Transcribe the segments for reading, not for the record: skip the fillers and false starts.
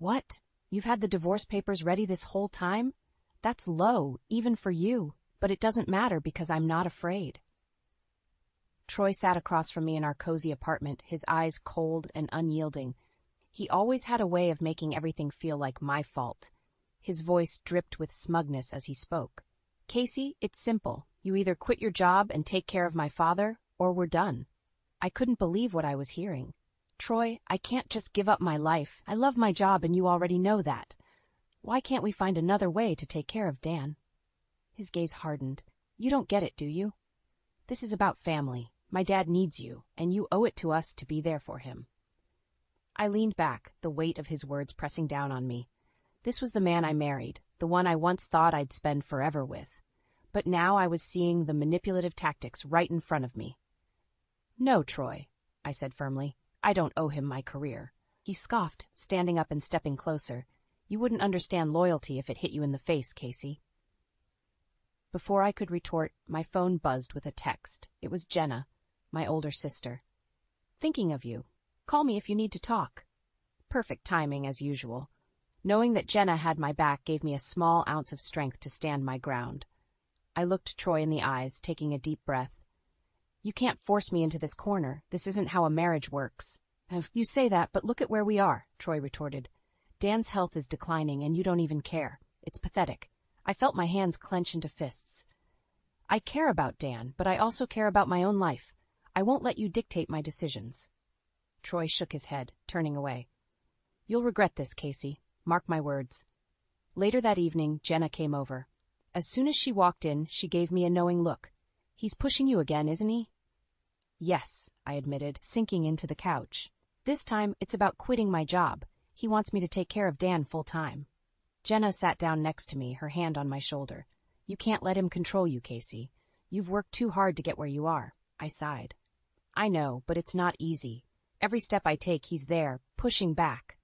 What? You've had the divorce papers ready this whole time? That's low, even for you, but it doesn't matter because I'm not afraid. Troy sat across from me in our cozy apartment, his eyes cold and unyielding. He always had a way of making everything feel like my fault. His voice dripped with smugness as he spoke. Casey, it's simple. You either quit your job and take care of my father, or we're done. I couldn't believe what I was hearing. Troy, I can't just give up my life. I love my job and you already know that. Why can't we find another way to take care of Dan? His gaze hardened. You don't get it, do you? This is about family. My dad needs you, and you owe it to us to be there for him. I leaned back, the weight of his words pressing down on me. This was the man I married, the one I once thought I'd spend forever with. But now I was seeing the manipulative tactics right in front of me. No, Troy, I said firmly. I don't owe him my career. He scoffed, standing up and stepping closer. You wouldn't understand loyalty if it hit you in the face, Casey. Before I could retort, my phone buzzed with a text. It was Jenna, my older sister. Thinking of you. Call me if you need to talk. Perfect timing, as usual. Knowing that Jenna had my back gave me a small ounce of strength to stand my ground. I looked Troy in the eyes, taking a deep breath. You can't force me into this corner. This isn't how a marriage works. You say that, but look at where we are, Troy retorted. Dan's health is declining, and you don't even care. It's pathetic. I felt my hands clench into fists. I care about Dan, but I also care about my own life. I won't let you dictate my decisions. Troy shook his head, turning away. You'll regret this, Casey. Mark my words. Later that evening, Jenna came over. As soon as she walked in, she gave me a knowing look. He's pushing you again, isn't he? Yes, I admitted, sinking into the couch. This time, it's about quitting my job. He wants me to take care of Dan full-time. Jenna sat down next to me, her hand on my shoulder. You can't let him control you, Casey. You've worked too hard to get where you are. I sighed. I know, but it's not easy. Every step I take, he's there, pushing back.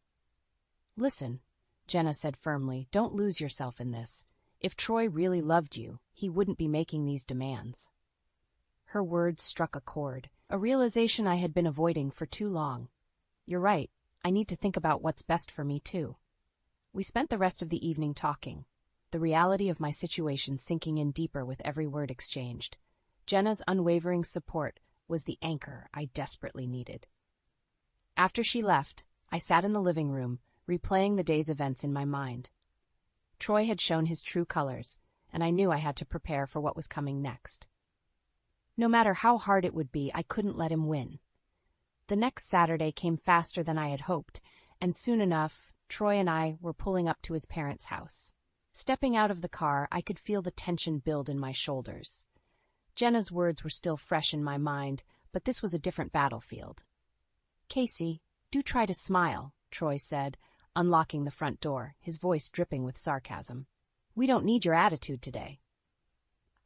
Listen, Jenna said firmly, don't lose yourself in this. If Troy really loved you, he wouldn't be making these demands. Her words struck a chord, a realization I had been avoiding for too long. You're right. I need to think about what's best for me, too. We spent the rest of the evening talking, the reality of my situation sinking in deeper with every word exchanged. Jenna's unwavering support was the anchor I desperately needed. After she left, I sat in the living room, replaying the day's events in my mind. Troy had shown his true colors, and I knew I had to prepare for what was coming next. No matter how hard it would be, I couldn't let him win. The next Saturday came faster than I had hoped, and soon enough, Troy and I were pulling up to his parents' house. Stepping out of the car, I could feel the tension build in my shoulders. Jenna's words were still fresh in my mind, but this was a different battlefield. Casey, do try to smile, Troy said, unlocking the front door, his voice dripping with sarcasm. We don't need your attitude today.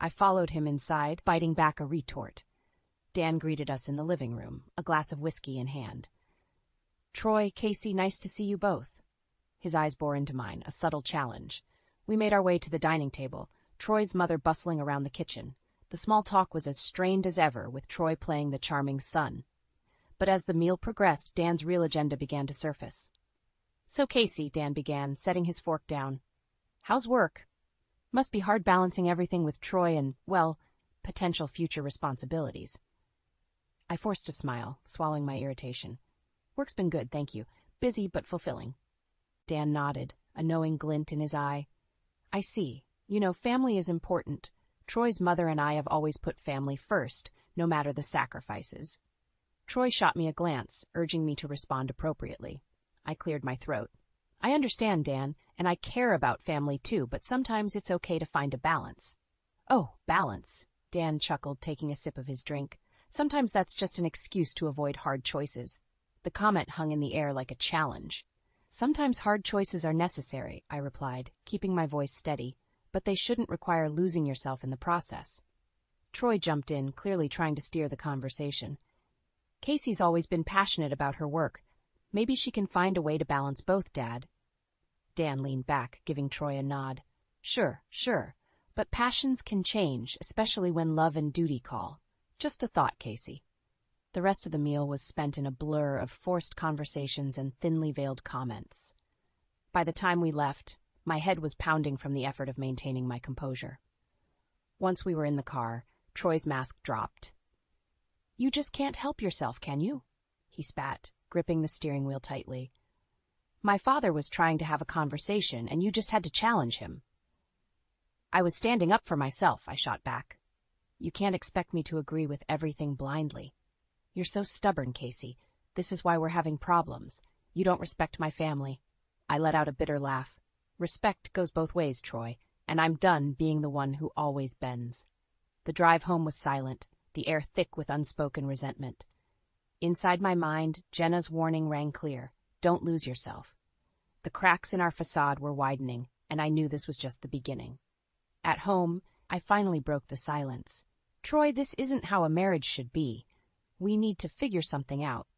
I followed him inside, biting back a retort. Dan greeted us in the living room, a glass of whiskey in hand. Troy, Casey, nice to see you both. His eyes bore into mine, a subtle challenge. We made our way to the dining table, Troy's mother bustling around the kitchen. The small talk was as strained as ever, with Troy playing the charming son. But as the meal progressed, Dan's real agenda began to surface. So Casey, Dan began, setting his fork down. How's work? Must be hard balancing everything with Troy and, well, potential future responsibilities. I forced a smile, swallowing my irritation. Work's been good, thank you. Busy but fulfilling. Dan nodded, a knowing glint in his eye. I see. You know, family is important. Troy's mother and I have always put family first, no matter the sacrifices. Troy shot me a glance, urging me to respond appropriately. I cleared my throat. I understand, Dan, and I care about family too, but sometimes it's okay to find a balance. Oh, balance, Dan chuckled, taking a sip of his drink. Sometimes that's just an excuse to avoid hard choices. The comment hung in the air like a challenge. Sometimes hard choices are necessary, I replied, keeping my voice steady, but they shouldn't require losing yourself in the process. Troy jumped in, clearly trying to steer the conversation. Casey's always been passionate about her work. Maybe she can find a way to balance both, Dad. Dan leaned back, giving Troy a nod. Sure, but passions can change, especially when love and duty call. Just a thought, Casey. The rest of the meal was spent in a blur of forced conversations and thinly veiled comments. By the time we left, my head was pounding from the effort of maintaining my composure. Once we were in the car, Troy's mask dropped. "You just can't help yourself, can you?" he spat, gripping the steering wheel tightly. "My father was trying to have a conversation, and you just had to challenge him." "I was standing up for myself," I shot back. "You can't expect me to agree with everything blindly. You're so stubborn, Casey. This is why we're having problems. You don't respect my family." I let out a bitter laugh. "Respect goes both ways, Troy, and I'm done being the one who always bends." The drive home was silent, the air thick with unspoken resentment. Inside my mind, Jenna's warning rang clear: don't lose yourself. The cracks in our facade were widening, and I knew this was just the beginning. At home, I finally broke the silence. "Troy, this isn't how a marriage should be. We need to figure something out."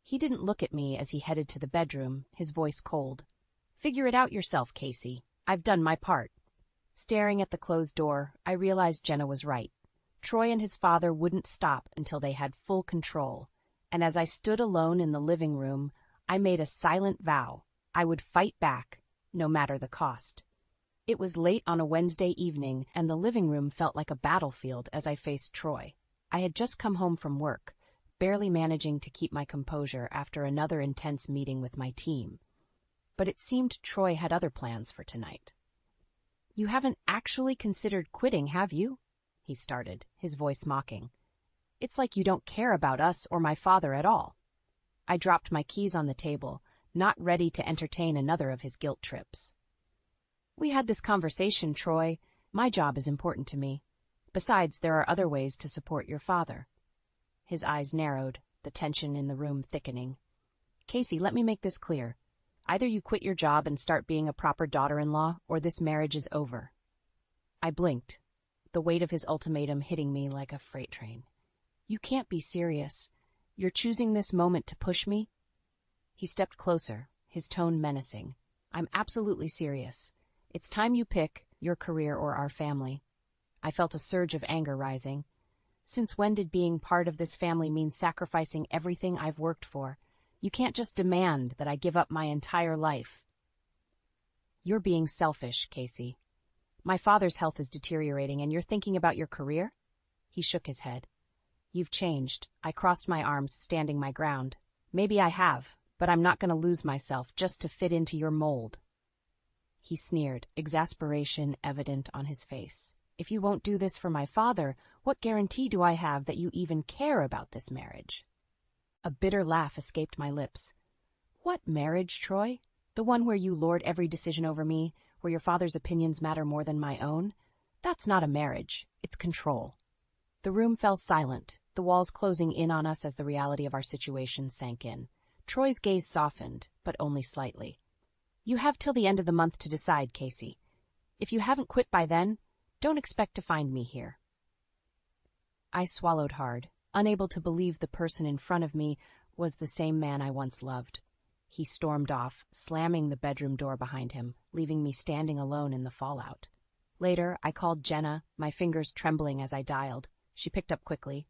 He didn't look at me as he headed to the bedroom, his voice cold. "Figure it out yourself, Casey. I've done my part." Staring at the closed door, I realized Jenna was right. Troy and his father wouldn't stop until they had full control, and as I stood alone in the living room, I made a silent vow: I would fight back, no matter the cost. It was late on a Wednesday evening, and the living room felt like a battlefield as I faced Troy. I had just come home from work, barely managing to keep my composure after another intense meeting with my team. But it seemed Troy had other plans for tonight. "You haven't actually considered quitting, have you?" he started, his voice mocking. "It's like you don't care about us or my father at all." I dropped my keys on the table, not ready to entertain another of his guilt trips. "We had this conversation, Troy. My job is important to me. Besides, there are other ways to support your father." His eyes narrowed, the tension in the room thickening. "Casey, let me make this clear. Either you quit your job and start being a proper daughter-in-law, or this marriage is over." I blinked, the weight of his ultimatum hitting me like a freight train. "You can't be serious. You're choosing this moment to push me?" He stepped closer, his tone menacing. "I'm absolutely serious. It's time you pick your career or our family." I felt a surge of anger rising. Since when did being part of this family mean sacrificing everything I've worked for? You can't just demand that I give up my entire life. "You're being selfish, Casey. My father's health is deteriorating, and you're thinking about your career?" He shook his head. "You've changed." I crossed my arms, standing my ground. "Maybe I have, but I'm not going to lose myself just to fit into your mold." He sneered, exasperation evident on his face. "If you won't do this for my father, what guarantee do I have that you even care about this marriage?" A bitter laugh escaped my lips. "What marriage, Troy? The one where you lord every decision over me, where your father's opinions matter more than my own? That's not a marriage. It's control." The room fell silent, the walls closing in on us as the reality of our situation sank in. Troy's gaze softened, but only slightly. "You have till the end of the month to decide, Casey. If you haven't quit by then, don't expect to find me here." I swallowed hard, unable to believe the person in front of me was the same man I once loved. He stormed off, slamming the bedroom door behind him, leaving me standing alone in the fallout. Later, I called Jenna, my fingers trembling as I dialed. She picked up quickly.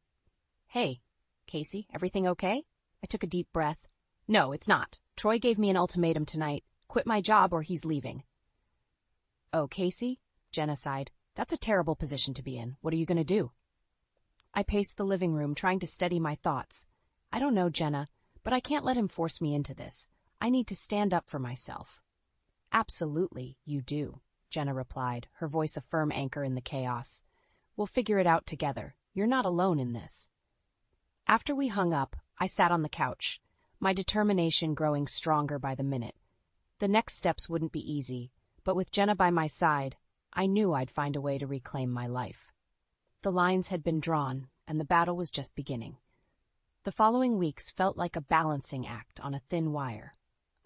"Hey, Casey, everything okay?" I took a deep breath. "No, it's not. Troy gave me an ultimatum tonight. Quit my job or he's leaving." "Oh, Casey?" Jenna sighed. "That's a terrible position to be in. What are you going to do?" I paced the living room, trying to steady my thoughts. "I don't know, Jenna, but I can't let him force me into this. I need to stand up for myself." "Absolutely, you do," Jenna replied, her voice a firm anchor in the chaos. "We'll figure it out together. You're not alone in this." After we hung up, I sat on the couch, my determination growing stronger by the minute. The next steps wouldn't be easy, but with Jenna by my side, I knew I'd find a way to reclaim my life. The lines had been drawn, and the battle was just beginning. The following weeks felt like a balancing act on a thin wire.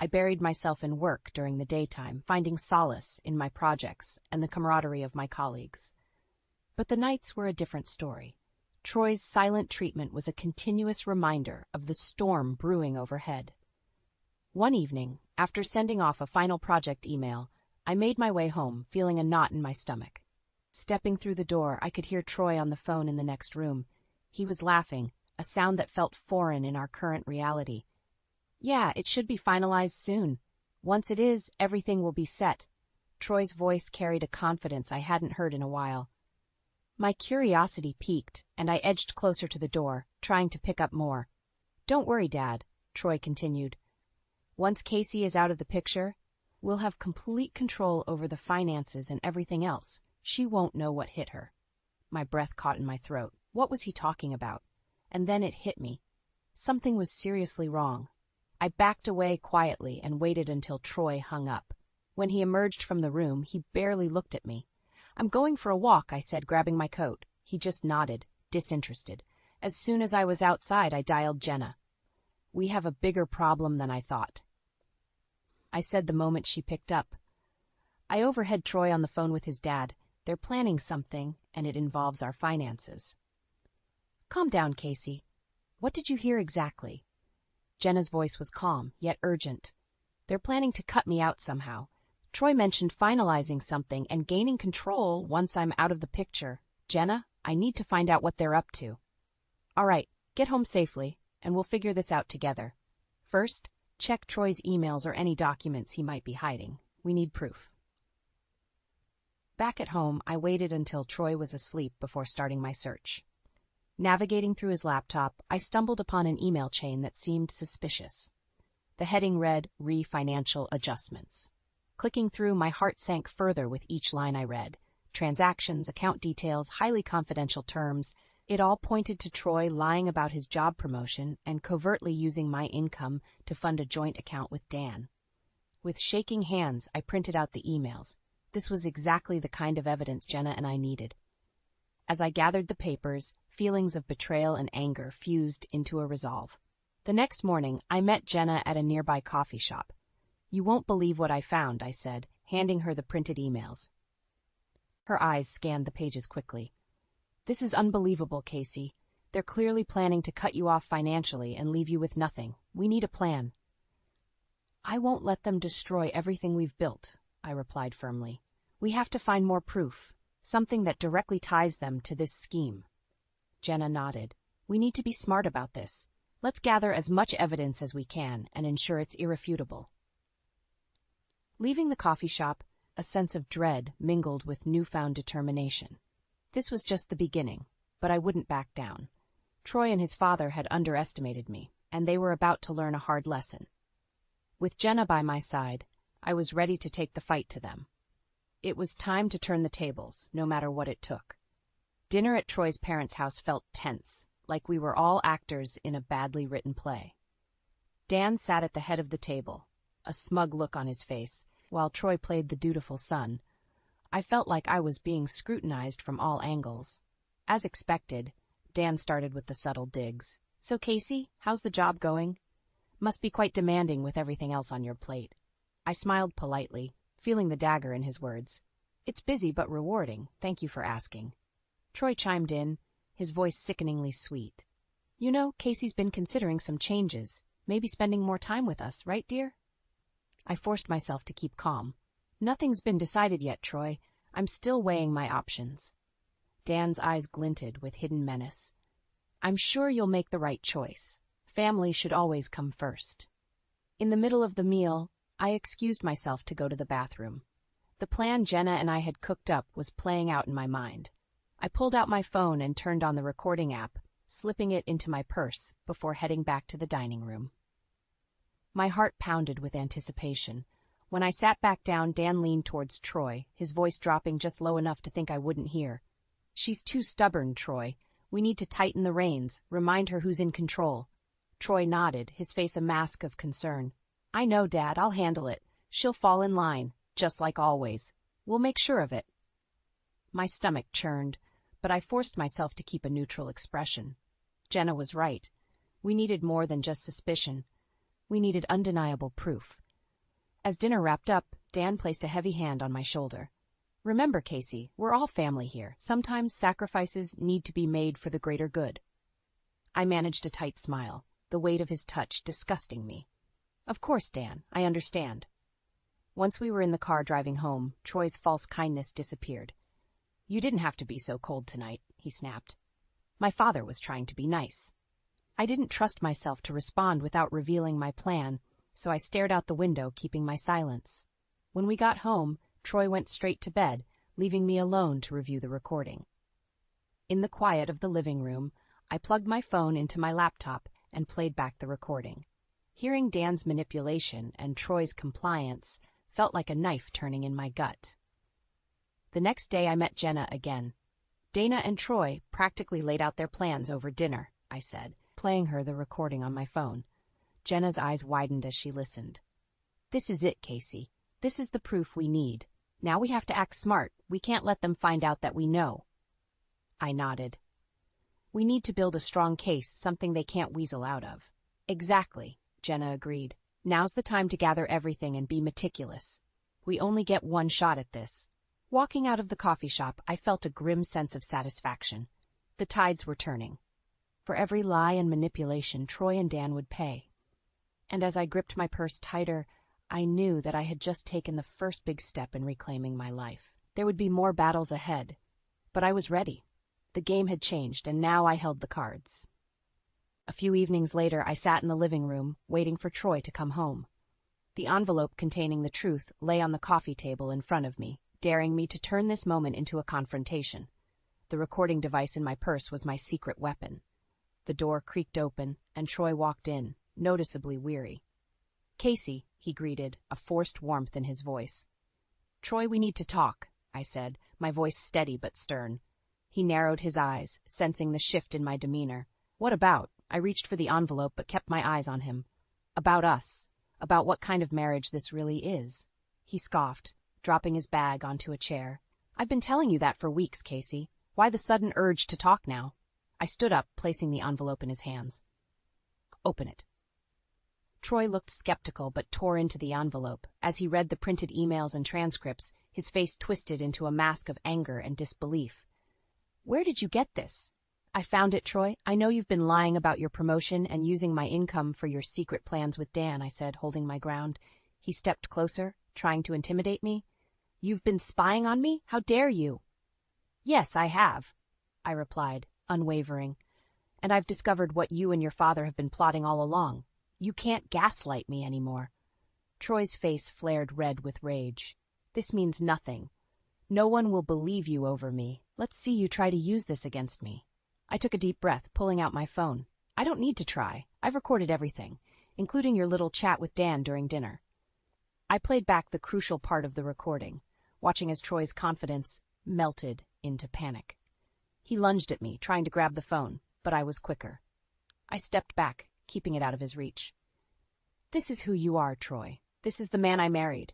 I buried myself in work during the daytime, finding solace in my projects and the camaraderie of my colleagues. But the nights were a different story. Troy's silent treatment was a continuous reminder of the storm brewing overhead. One evening, after sending off a final project email, I made my way home, feeling a knot in my stomach. Stepping through the door, I could hear Troy on the phone in the next room. He was laughing, a sound that felt foreign in our current reality. "Yeah, it should be finalized soon. Once it is, everything will be set. Troy's voice carried a confidence I hadn't heard in a while. My curiosity piqued, and I edged closer to the door, trying to pick up more. "Don't worry, Dad," Troy continued. "Once Casey is out of the picture, we'll have complete control over the finances and everything else. She won't know what hit her." My breath caught in my throat. What was he talking about? And then it hit me. Something was seriously wrong. I backed away quietly and waited until Troy hung up. When he emerged from the room, he barely looked at me. "I'm going for a walk," I said, grabbing my coat. He just nodded, disinterested. As soon as I was outside, I dialed Jenna. "We have a bigger problem than I thought," I said the moment she picked up. I overheard Troy on the phone with his dad. "They're planning something, and it involves our finances." "Calm down, Casey. What did you hear exactly?" Jenna's voice was calm, yet urgent. "They're planning to cut me out somehow. Troy mentioned finalizing something and gaining control once I'm out of the picture. Jenna, I need to find out what they're up to." "All right, get home safely, and we'll figure this out together. First, check Troy's emails or any documents he might be hiding. We need proof." Back at home, I waited until Troy was asleep before starting my search. Navigating through his laptop, I stumbled upon an email chain that seemed suspicious. The heading read, "Re-Financial Adjustments." Clicking through, my heart sank further with each line I read. Transactions, account details, highly confidential terms. It all pointed to Troy lying about his job promotion and covertly using my income to fund a joint account with Dan. With shaking hands, I printed out the emails. This was exactly the kind of evidence Jenna and I needed. As I gathered the papers, feelings of betrayal and anger fused into a resolve. The next morning, I met Jenna at a nearby coffee shop. "You won't believe what I found," I said, handing her the printed emails. Her eyes scanned the pages quickly. "This is unbelievable, Casey. They're clearly planning to cut you off financially and leave you with nothing. We need a plan." "I won't let them destroy everything we've built," I replied firmly. "We have to find more proof, something that directly ties them to this scheme." Jenna nodded. "We need to be smart about this. Let's gather as much evidence as we can and ensure it's irrefutable." Leaving the coffee shop, a sense of dread mingled with newfound determination. This was just the beginning, but I wouldn't back down. Troy and his father had underestimated me, and they were about to learn a hard lesson. With Jenna by my side, I was ready to take the fight to them. It was time to turn the tables, no matter what it took. Dinner at Troy's parents' house felt tense, like we were all actors in a badly written play. Dan sat at the head of the table, a smug look on his face, while Troy played the dutiful son. I felt like I was being scrutinized from all angles. As expected, Dan started with the subtle digs. "So, Casey, how's the job going? Must be quite demanding with everything else on your plate." I smiled politely, feeling the dagger in his words. "It's busy but rewarding, thank you for asking." Troy chimed in, his voice sickeningly sweet. "You know, Casey's been considering some changes, maybe spending more time with us, right, dear?" I forced myself to keep calm. "Nothing's been decided yet, Troy. I'm still weighing my options." Dan's eyes glinted with hidden menace. "I'm sure you'll make the right choice. Family should always come first." In the middle of the meal, I excused myself to go to the bathroom. The plan Jenna and I had cooked up was playing out in my mind. I pulled out my phone and turned on the recording app, slipping it into my purse before heading back to the dining room. My heart pounded with anticipation. When I sat back down, Dan leaned towards Troy, his voice dropping just low enough to think I wouldn't hear. "She's too stubborn, Troy. We need to tighten the reins, remind her who's in control." Troy nodded, his face a mask of concern. "I know, Dad, I'll handle it. She'll fall in line, just like always. We'll make sure of it." My stomach churned, but I forced myself to keep a neutral expression. Jenna was right. We needed more than just suspicion. We needed undeniable proof. As dinner wrapped up, Dan placed a heavy hand on my shoulder. "Remember, Casey, we're all family here. Sometimes sacrifices need to be made for the greater good." I managed a tight smile, the weight of his touch disgusting me. "Of course, Dan, I understand." Once we were in the car driving home, Troy's false kindness disappeared. "You didn't have to be so cold tonight," he snapped. "My father was trying to be nice." I didn't trust myself to respond without revealing my plan, so I stared out the window, keeping my silence. When we got home, Troy went straight to bed, leaving me alone to review the recording. In the quiet of the living room, I plugged my phone into my laptop and played back the recording. Hearing Dan's manipulation and Troy's compliance felt like a knife turning in my gut. The next day I met Jenna again. Dana and Troy practically laid out their plans over dinner, I said, playing her the recording on my phone. Jenna's eyes widened as she listened. This is it, Casey. This is the proof we need. Now we have to act smart. We can't let them find out that we know. I nodded. We need to build a strong case, something they can't weasel out of. Exactly, Jenna agreed. Now's the time to gather everything and be meticulous. We only get one shot at this. Walking out of the coffee shop, I felt a grim sense of satisfaction. The tides were turning. For every lie and manipulation, Troy and Dan would pay. And as I gripped my purse tighter, I knew that I had just taken the first big step in reclaiming my life. There would be more battles ahead, but I was ready. The game had changed, and now I held the cards. A few evenings later, I sat in the living room, waiting for Troy to come home. The envelope containing the truth lay on the coffee table in front of me, daring me to turn this moment into a confrontation. The recording device in my purse was my secret weapon. The door creaked open, and Troy walked in, noticeably weary. Casey, he greeted, a forced warmth in his voice. Troy, we need to talk, I said, my voice steady but stern. He narrowed his eyes, sensing the shift in my demeanor. What about? I reached for the envelope but kept my eyes on him. About us. About what kind of marriage this really is. He scoffed, dropping his bag onto a chair. I've been telling you that for weeks, Casey. Why the sudden urge to talk now? I stood up, placing the envelope in his hands. Open it. Troy looked skeptical but tore into the envelope. As he read the printed emails and transcripts, his face twisted into a mask of anger and disbelief. Where did you get this? I found it, Troy. I know you've been lying about your promotion and using my income for your secret plans with Dan, I said, holding my ground. He stepped closer, trying to intimidate me. You've been spying on me? How dare you? Yes, I have, I replied, unwavering. And I've discovered what you and your father have been plotting all along. You can't gaslight me anymore. Troy's face flared red with rage. This means nothing. No one will believe you over me. Let's see you try to use this against me. I took a deep breath, pulling out my phone. I don't need to try. I've recorded everything, including your little chat with Dan during dinner. I played back the crucial part of the recording, watching as Troy's confidence melted into panic. He lunged at me, trying to grab the phone, but I was quicker. I stepped back, keeping it out of his reach. This is who you are, Troy. This is the man I married,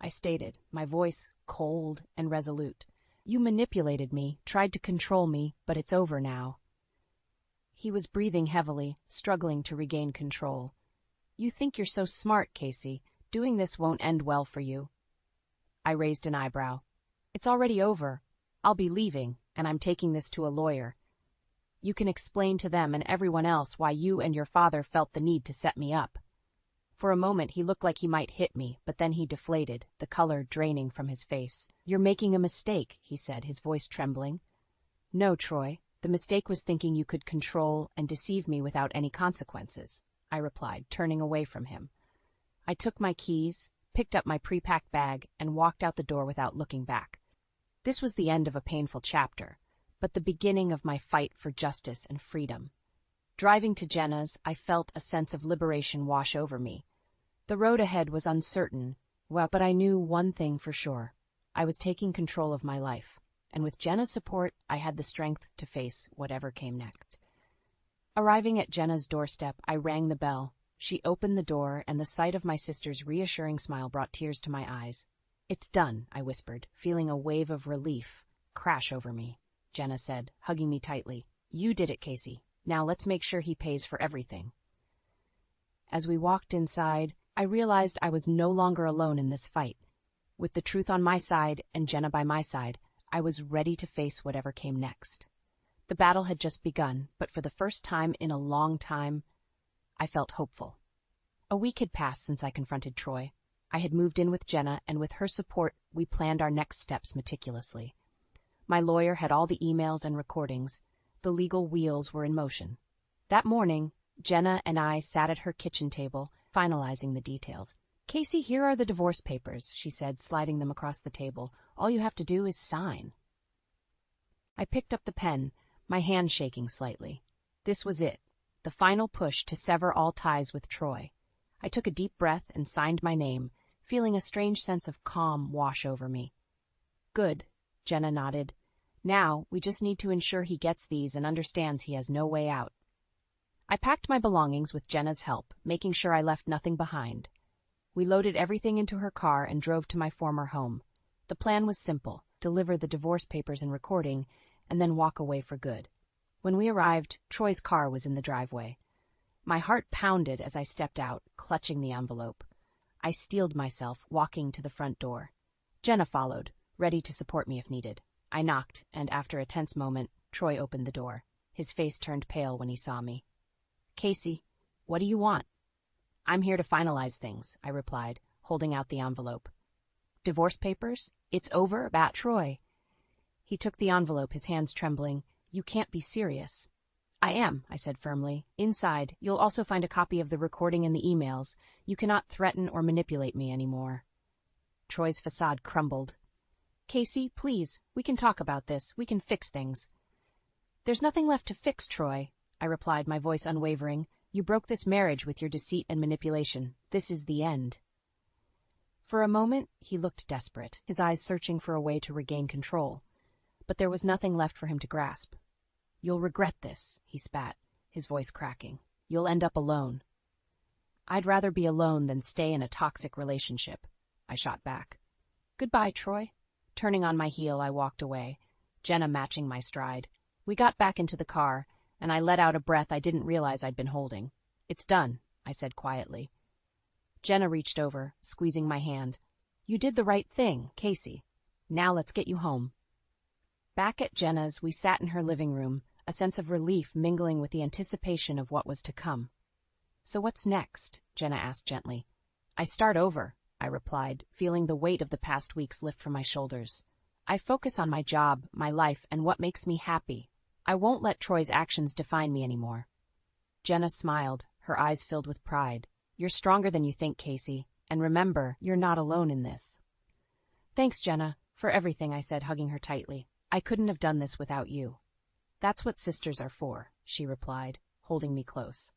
I stated, my voice cold and resolute. You manipulated me, tried to control me, but it's over now. He was breathing heavily, struggling to regain control. You think you're so smart, Casey. Doing this won't end well for you. I raised an eyebrow. It's already over. I'll be leaving, and I'm taking this to a lawyer. You can explain to them and everyone else why you and your father felt the need to set me up. For a moment, he looked like he might hit me, but then he deflated, the color draining from his face. You're making a mistake, he said, his voice trembling. No, Troy. The mistake was thinking you could control and deceive me without any consequences, I replied, turning away from him. I took my keys, picked up my pre-packed bag, and walked out the door without looking back. This was the end of a painful chapter, but the beginning of my fight for justice and freedom. Driving to Jenna's, I felt a sense of liberation wash over me. The road ahead was uncertain, but I knew one thing for sure. I was taking control of my life, and with Jenna's support, I had the strength to face whatever came next. Arriving at Jenna's doorstep, I rang the bell. She opened the door, and the sight of my sister's reassuring smile brought tears to my eyes. It's done, I whispered, feeling a wave of relief crash over me. Jenna said, hugging me tightly. You did it, Casey. Now let's make sure he pays for everything. As we walked inside, I realized I was no longer alone in this fight. With the truth on my side and Jenna by my side, I was ready to face whatever came next. The battle had just begun, but for the first time in a long time, I felt hopeful. A week had passed since I confronted Troy. I had moved in with Jenna, and with her support, we planned our next steps meticulously. My lawyer had all the emails and recordings. The legal wheels were in motion. That morning, Jenna and I sat at her kitchen table, finalizing the details. "Casey, here are the divorce papers," she said, sliding them across the table. "All you have to do is sign." I picked up the pen, my hand shaking slightly. This was it, the final push to sever all ties with Troy. I took a deep breath and signed my name, feeling a strange sense of calm wash over me. "Good," Jenna nodded. "Now, we just need to ensure he gets these and understands he has no way out." I packed my belongings with Jenna's help, making sure I left nothing behind. We loaded everything into her car and drove to my former home. The plan was simple: deliver the divorce papers and recording, and then walk away for good. When we arrived, Troy's car was in the driveway. My heart pounded as I stepped out, clutching the envelope. I steeled myself, walking to the front door. Jenna followed, ready to support me if needed. I knocked, and after a tense moment, Troy opened the door. His face turned pale when he saw me. "Casey, what do you want?" "I'm here to finalize things," I replied, holding out the envelope. "Divorce papers? It's over about Troy." He took the envelope, his hands trembling. "You can't be serious." "I am," I said firmly. "Inside, you'll also find a copy of the recording and the emails. You cannot threaten or manipulate me anymore." Troy's facade crumbled. "Casey, please, we can talk about this. We can fix things." "There's nothing left to fix, Troy," I replied, my voice unwavering. "You broke this marriage with your deceit and manipulation. This is the end." For a moment, he looked desperate, his eyes searching for a way to regain control. But there was nothing left for him to grasp. "You'll regret this," he spat, his voice cracking. "You'll end up alone." "I'd rather be alone than stay in a toxic relationship," I shot back. "Goodbye, Troy." Turning on my heel, I walked away, Jenna matching my stride. We got back into the car, and I let out a breath I didn't realize I'd been holding. "It's done," I said quietly. Jenna reached over, squeezing my hand. "You did the right thing, Casey. Now let's get you home." Back at Jenna's, we sat in her living room, a sense of relief mingling with the anticipation of what was to come. "So what's next?" Jenna asked gently. "I start over," I replied, feeling the weight of the past weeks lift from my shoulders. "I focus on my job, my life, and what makes me happy. I won't let Troy's actions define me anymore." Jenna smiled, her eyes filled with pride. "You're stronger than you think, Casey, and remember, you're not alone in this." "Thanks, Jenna, for everything," I said, hugging her tightly. "I couldn't have done this without you." "That's what sisters are for," she replied, holding me close.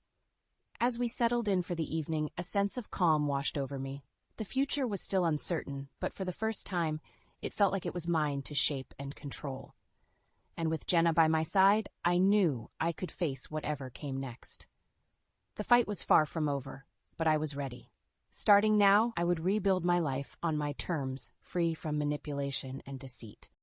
As we settled in for the evening, a sense of calm washed over me. The future was still uncertain, but for the first time, it felt like it was mine to shape and control. And with Jenna by my side, I knew I could face whatever came next. The fight was far from over, but I was ready. Starting now, I would rebuild my life on my terms, free from manipulation and deceit.